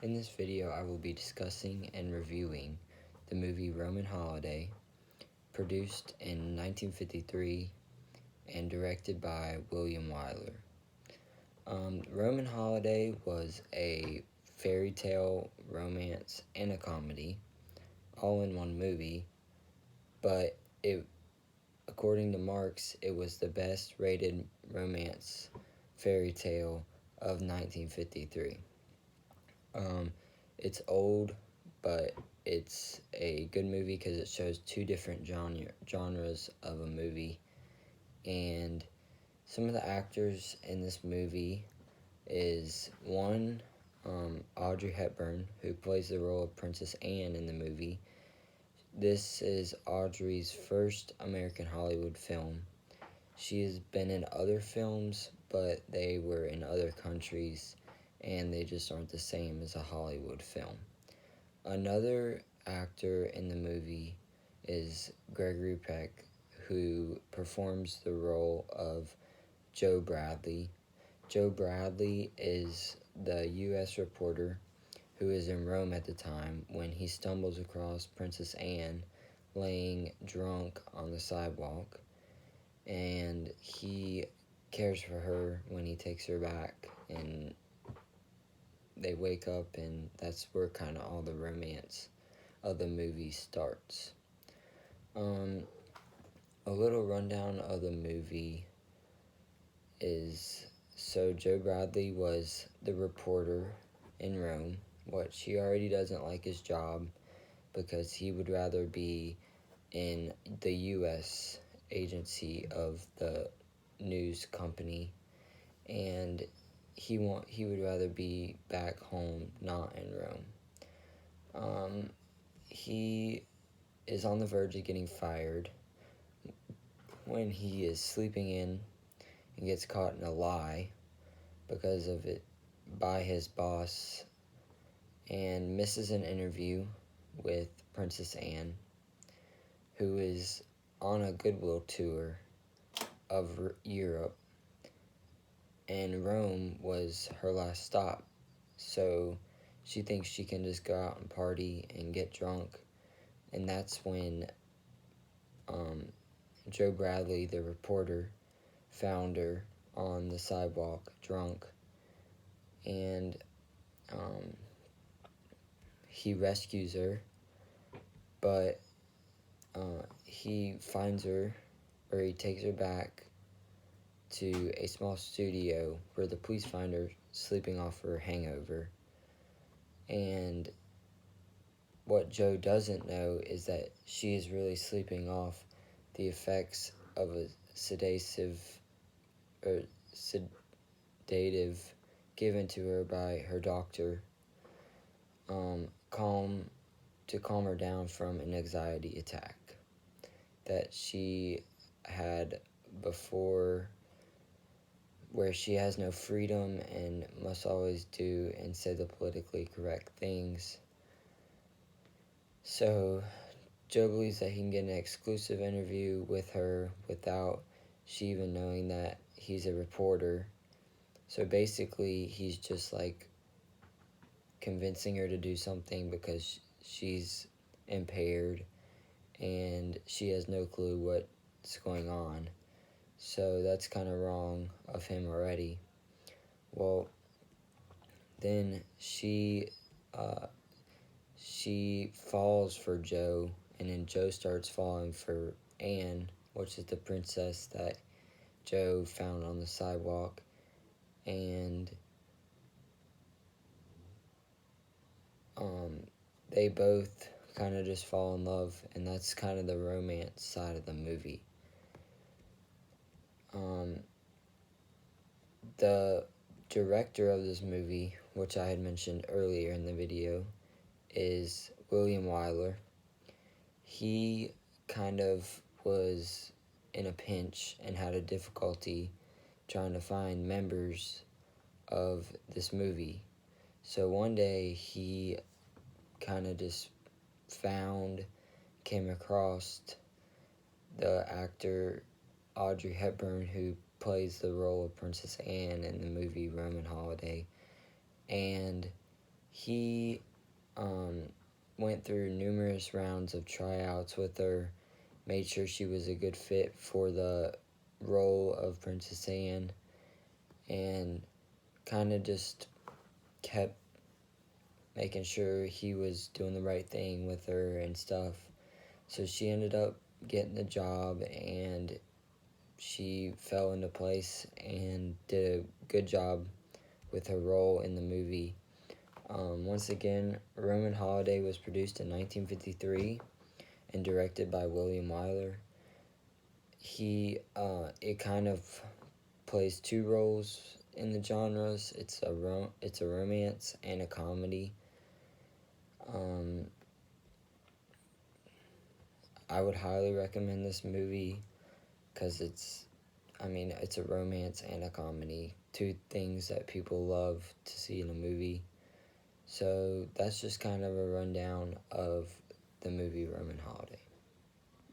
In this video, I will be discussing and reviewing the movie Roman Holiday, produced in 1953 and directed by William Wyler. Roman Holiday was a fairy tale, romance, and a comedy, all in one movie, but according to Marx, it was the best rated romance fairy tale of 1953. It's old, but it's a good movie because it shows two different genres of a movie. And some of the actors in this movie is one, Audrey Hepburn, who plays the role of Princess Anne in the movie. This is Audrey's first American Hollywood film. She has been in other films, but they were in other countries, and they just aren't the same as a Hollywood film. Another actor in the movie is Gregory Peck, who performs the role of Joe Bradley. Joe Bradley is the U.S. reporter who is in Rome at the time when he stumbles across Princess Anne laying drunk on the sidewalk, and he cares for her when he takes her back, and they wake up, and that's where kind of all the romance of the movie starts. A little rundown of the movie is, so Joe Bradley was the reporter in Rome. What she already doesn't like his job because he would rather be in the U.S. agency of the news company, and he would rather be back home, not in Rome. He is on the verge of getting fired when he is sleeping in and gets caught in a lie because of it by his boss, and misses an interview with Princess Anne, who is on a goodwill tour of Europe, and Rome was her last stop, so she thinks she can just go out and party and get drunk, and that's when Joe Bradley, the reporter, found her on the sidewalk drunk, and he rescues her, but he finds her, or he takes her back to a small studio where the police find her sleeping off her hangover. And what Joe doesn't know is that she is really sleeping off the effects of a sedative given to her by her doctor, to calm her down from an anxiety attack that she had before, where she has no freedom and must always do and say the politically correct things. So Joe believes that he can get an exclusive interview with her without she even knowing that he's a reporter. So basically, he's just like convincing her to do something because she's impaired and she has no clue what's going on. So that's kind of wrong of him already. Well, then she falls for Joe, and then Joe starts falling for Anne, which is the princess that Joe found on the sidewalk, and they both kind of just fall in love, and that's kind of the romance side of the movie. The director of this movie, which I had mentioned earlier in the video, is William Wyler. He kind of was in a pinch and had a difficulty trying to find members of this movie. So one day he kind of just came across the actor Audrey Hepburn, who plays the role of Princess Anne in the movie Roman Holiday, and He went through numerous rounds of tryouts with her, made sure she was a good fit for the role of Princess Anne, and kind of just kept making sure he was doing the right thing with her and stuff. So she ended up getting the job, and she fell into place and did a good job with her role in the movie. Once again, Roman Holiday was produced in 1953 and directed by William Wyler. It kind of plays two roles in the genres. It's a romance and a comedy. I would highly recommend this movie because it's a romance and a comedy. Two things that people love to see in a movie. So that's just kind of a rundown of the movie Roman Holiday.